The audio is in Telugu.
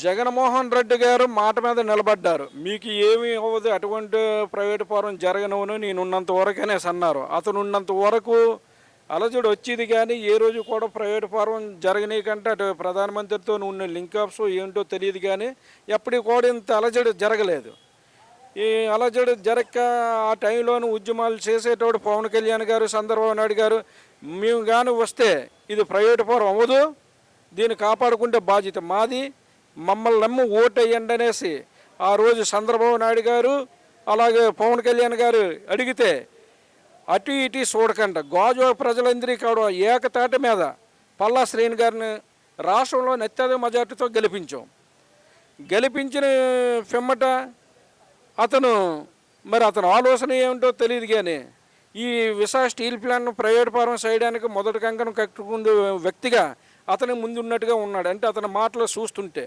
జగన్మోహన్ రెడ్డి గారు మాట మీద నిలబడ్డారు. మీకు ఏమీ అవ్వదు, అటువంటి ప్రైవేట్ ఫారం జరగనివ్వను, నేనున్నంత వరకనేసి అన్నారు. అతను ఉన్నంత వరకు అలజడి వచ్చేది కానీ ఏ రోజు కూడా ప్రైవేట్ ఫారం జరగనీకంటే అటు ప్రధానమంత్రితో ఉన్న లింక్ అప్స్ ఏంటో తెలియదు కానీ ఎప్పటికి కూడా ఇంత అలజడి జరగలేదు. ఈ అలజడి జరగక ఆ టైంలోనూ ఉద్యమాలు చేసేటోడు పవన్ కళ్యాణ్ గారు, చంద్రబాబు నాయుడు గారు, మేము కానీ వస్తే ఇది ప్రైవేట్ ఫారం అవ్వదు, దీన్ని కాపాడుకుంటే బాధ్యత మాది, మమ్మల్ని నమ్మి ఓటు వేయండి అనేసి ఆ రోజు చంద్రబాబు నాయుడు గారు అలాగే పవన్ కళ్యాణ్ గారు అడిగితే అటు ఇటు చూడకుండా గాజువాక ప్రజలందరికీ కూడా ఏకతాటి మీద పల్లా శ్రీని గారిని రాష్ట్రంలో అత్యధిక మెజార్టీతో గెలిపించిన పిమ్మట అతను అతని ఆలోచన ఏమిటో తెలియదు కానీ ఈ విశాఖ స్టీల్ ప్లాంట్ ప్రైవేట్ ఫారం చేయడానికి మొదటి కంకణం కట్టుకునే వ్యక్తిగా అతని ముందున్నట్టుగా ఉన్నాడు. అంటే అతని మాటలు చూస్తుంటే